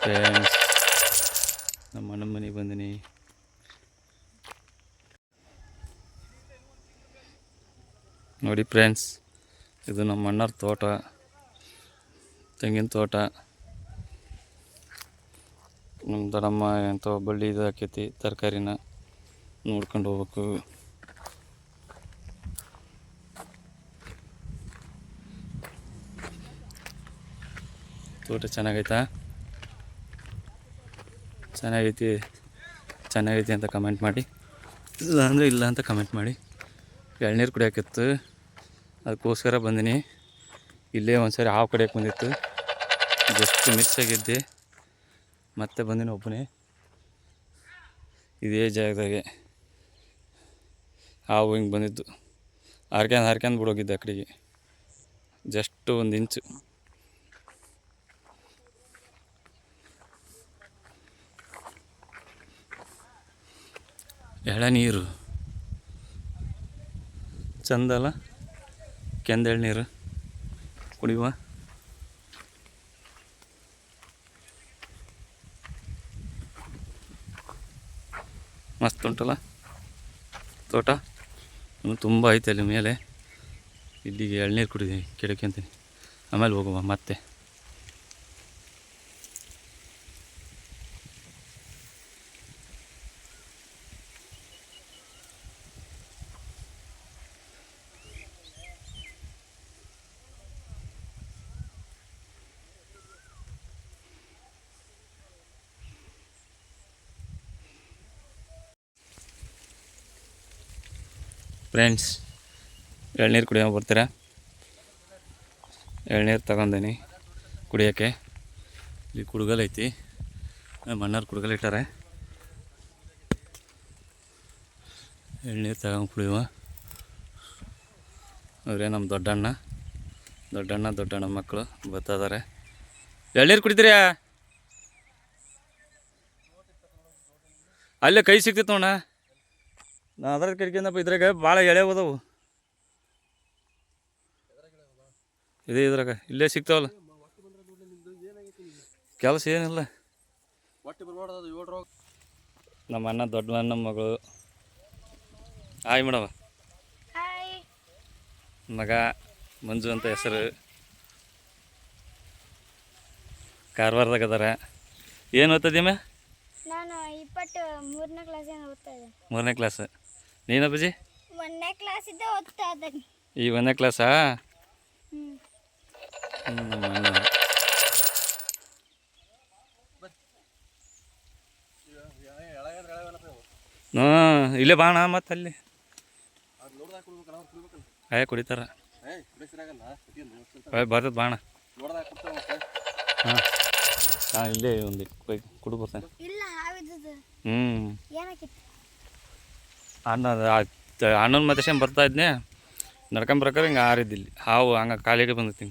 Friends, ನಮ್ಮ ಅಣ್ಣನ ಮನೆಗೆ ಬಂದಿನಿ. ನೋಡಿ ಫ್ರೆಂಡ್ಸ್, ಇದು ನಮ್ಮ ಅಣ್ಣರ ತೋಟ, ತೆಂಗಿನ ತೋಟ. ನಮ್ಮ ದೊಡ್ಡಮ್ಮ ಎಂಥ ಬಳ್ಳಿ ಇದು ಹಾಕೈತಿ, ತರಕಾರಿನ ನೋಡ್ಕೊಂಡು ಹೋಗ್ಬೇಕು. ತೋಟ ಚೆನ್ನಾಗೈತಾ? ಚೆನ್ನಾಗೈತಿ ಅಂತ ಕಮೆಂಟ್ ಮಾಡಿ, ಇಲ್ಲ ಅಂದರೆ ಇಲ್ಲ ಅಂತ ಕಮೆಂಟ್ ಮಾಡಿ. ಎಳ್ನೀರು ಕುಡಿಯೋಕಿತ್ತು, ಅದಕ್ಕೋಸ್ಕರ ಬಂದಿನಿ. ಇಲ್ಲೇ ಒಂದು ಸಾರಿ ಹಾವು ಕಡಿಯೋಕೆ ಬಂದಿತ್ತು, ಜಸ್ಟ್ ಮಿಸ್ ಆಗಿದ್ದೆ. ಮತ್ತೆ ಬಂದಿನಿ ಒಬ್ಬನೇ ಇದೇ ಜಾಗದಾಗೆ. ಹಾವು ಹಿಂಗೆ ಬಂದಿದ್ದು, ಹಾರ್ಕ್ಯಂದು ಬಿಡೋಗಿದ್ದೆ ಆ ಕಡೆಗೆ, ಜಸ್ಟ್ 1 ಇಂಚು. ಎಳನೀರು ಚಂದಲ್ಲ, ಕೆಂದ ಎಳ್ನೀರು ಕುಡಿಯುವ. ಮಸ್ತ್ ಉಂಟಲ್ಲ ತೋಟ, ಇನ್ನು ತುಂಬ ಐತೆ ಅಲ್ಲಿ ಮೇಲೆ. ಇಲ್ಲಿಗೆ ಎಳ್ನೀರು ಕುಡಿದೀನಿ, ಕೆಡಕ್ಯಂತೀನಿ. ಆಮೇಲೆ ಹೋಗುವ ಮತ್ತೆ. ಫ್ರೆಂಡ್ಸ್, ಎಳ್ನೀರು ಕುಡಿಯೋ ಬರ್ತೀರಾ? ಎಳ್ನೀರು ತಗೊಂಡೀನಿ ಕುಡಿಯೋಕ್ಕೆ. ಇಲ್ಲಿ ಕುಡುಗಲ್ ಐತಿ, ಮಣ್ಣಾರು ಕುಡುಗಲ್ ಇಟ್ಟಾರೆ. ಎಳ್ನೀರು ತಗೊಂಡು ಕುಡಿಯುವ. ಅವರೇ ನಮ್ಮ ದೊಡ್ಡಣ್ಣ ಮಕ್ಕಳು ಬರ್ತಾ ಇದ್ದಾರೆ. ಎಳ್ನೀರು ಕುಡಿತೀರಾ? ಅಲ್ಲೇ ಕೈ ಸಿಗ್ತಿತ್ತು ನೋಡ, ನಾ ಅದ್ರ ಕಡೆಗಿಂದಪ್ಪ. ಇದ್ರಾಗ ಭಾಳ ಎಳೆ ಹೋದವು, ಇದ್ರಾಗ ಇಲ್ಲೇ ಸಿಗ್ತಾವಲ್ಲ. ಕೆಲಸ ಏನಿಲ್ಲ. ನಮ್ಮ ಅಣ್ಣ ದೊಡ್ಡ ಅಣ್ಣ ಮಗಳು. Hi madam. ಮಗ ಮಂಜು ಅಂತ ಹೆಸರು, ಕಾರವಾರದಾಗ ಅದಾರ. ಏನು ಓದ್ತದೀಮ? ನಾನು 23ನೇ ಕ್ಲಾಸ್ ಓದ್ತಾ ಇದ್ದೆ. 3ನೇ ಕ್ಲಾಸ್. ನೀನಪ್ಪಾಜಿ? 1ನೇ ಕ್ಲಾಸ್ ಇದ್ದೆ ಓದ್ತಾ ಇದ್ದೀನಿ. ಈ 1ನೇ ಕ್ಲಾಸಾ? ಇಲ್ಲೇ ಬಾಣ ಮತ್ತೆ ಅಲ್ಲಿ ಕುಡಿತಾರ. ಬರ್ತದ ಬಾಣ. ಹಾಂ ಇಲ್ಲೇ ಒಂದು ಕುಡು ಬರ್ತಾನೆ. ಅಣ್ಣನ ಮತ್ತೆ ಬರ್ತಾ ಇದ್ನೆ, ನಡ್ಕೊಂಬರ್ಬೇಕಾರೆ ಹಿಂಗೆ ಆರಿದ್ದಿಲ್ಲಿ ಹಾವು, ಹಂಗೆ ಕಾಲಿಗೆ ಬಂದೈತಿ.